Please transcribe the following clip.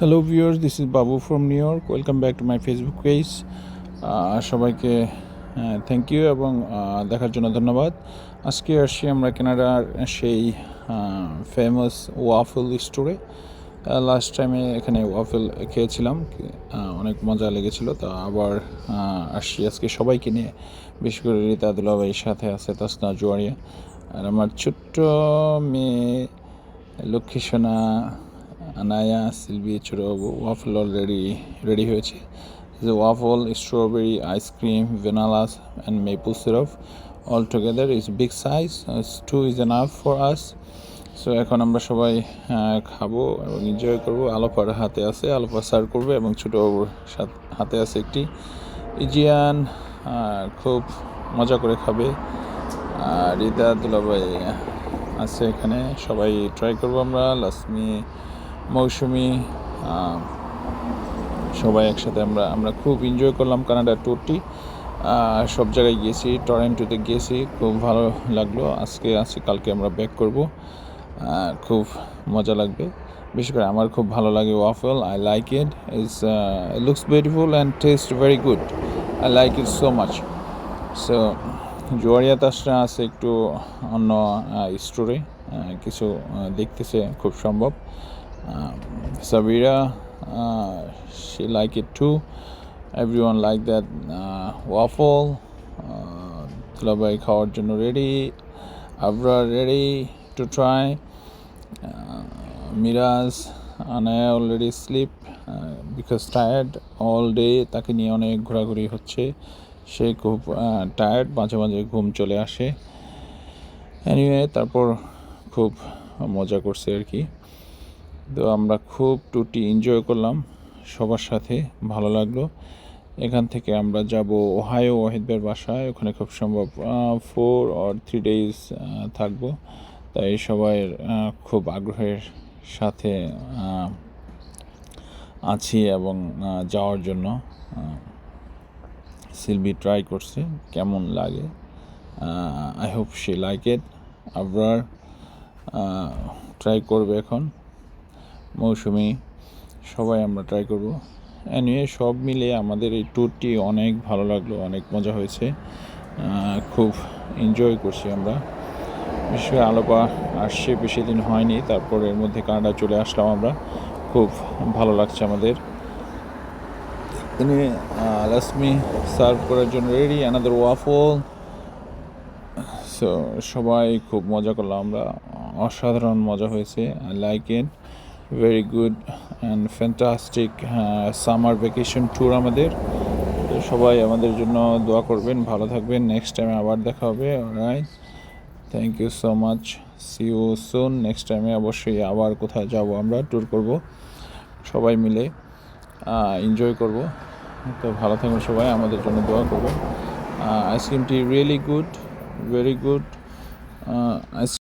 Hello viewers, this is Babu from new York. Welcome back to my Facebook page. সবাইকে thank you এবং দেখার জন্য ধন্যবাদ। আজকে আসছি আমরা কানাডার সেই ফেমাস ওয়াফেল স্টোরে। লাস্ট টাইমে এখানে ওয়াফেল খেয়েছিলাম, অনেক মজা লেগেছিল। তো আবার আসছি আজকে সবাইকে নিয়ে, বিশেষ করে রীতা দুলাভাইয়ের সাথে আছে তাসনা জুয়ারিয়া, আর আমার ছোট্ট মেয়ে লক্ষ্মী সোনা আনায়া, সিলভি, ছোটো বাবু। ওয়াফল অলরেডি রেডি হয়েছে। The waffle, strawberry, ice cream, vanilla and maple syrup all together is big size. Two is enough for us. So এখন আমরা সবাই খাবো এবং এনজয় করবো। আলোপার হাতে আছে, আলোপা সার্ভ করবে এবং ছোটো বাবুর হাতে আছে একটি ইজিয়ান, খুব মজা করে খাবে। রীতা দুলাভাই আছে এখানে, সবাই ট্রাই করবো আমরা। লাসমি, মৌসুমি, সবাই একসাথে আমরা খুব এনজয় করলাম কানাডার ট্যুরটি। সব জায়গায় গিয়েছি, টরন্টোতে গিয়েছি, খুব ভালো লাগলো। আজকে কালকে আমরা ব্যাক করব, খুব মজা লাগবে। বিশেষ করে আমার খুব ভালো লাগে waffle. I like it, it looks beautiful and taste very good. I like it so much. So Juwairiya তাসরা আছে একটু অন্য স্টোরে, কিছু দেখতেছে খুব সম্ভব। Sabira, she like it too. Everyone like that waffle. দুলাভাই খাওয়ার জন্য ready, Abra ready to try. Miraj, Anaya already sleep because tired all day, তাকে নিয়ে অনেক ঘোরাঘুরি হচ্ছে, সে খুব টায়ার্ড, মাঝে মাঝে ঘুম চলে আসে। এনিওয়ে, তারপর খুব মজা করছে আর কি। তো আমরা খুব ট্যুরটি এনজয় করলাম সবার সাথে, ভালো লাগলো। এখান থেকে আমরা যাব ওহাইও, ওয়াহিদের বাসায়। ওখানে খুব সম্ভব 4 or 3 days থাকবো। তাই সবাই খুব আগ্রহের সাথে আছি এবং যাওয়ার জন্য। সিলভি ট্রাই করছে, কেমন লাগে। I hope she like it. Abrar try করবে এখন, মৌসুমি, সবাই আমরা ট্রাই করব। এনিওয়ে, সব মিলে আমাদের এই ট্যুরটি অনেক ভালো লাগলো, অনেক মজা হয়েছে, খুব এনজয় করছি আমরা। বিশেষ করে আলোপা আসছে, বেশি দিন হয়নি, তারপর এর মধ্যে কানাডা চলে আসলাম আমরা, খুব ভালো লাগছে আমাদের। তিনি লাসমি সার্ভ করার জন্য রেডি, অ্যানাদার ওয়াফল। সো সবাই খুব মজা করলাম আমরা, অসাধারণ মজা হয়েছে। I like it, very good and fantastic summer vacation tour আমাদের। তো সবাই আমাদের জন্য দোয়া করবেন, ভালো থাকবেন। নেক্সট টাইমে আবার দেখা হবে। Alright, thank you so much, see you soon. Next টাইমে অবশ্যই আবার কোথায় যাব, আমরা ট্যুর করব, সবাই মিলে এনজয় করব। তো ভালো থাকবেন সবাই, আমাদের জন্য দোয়া করবেন। আইসক্রিমটি really good, very good ice cream.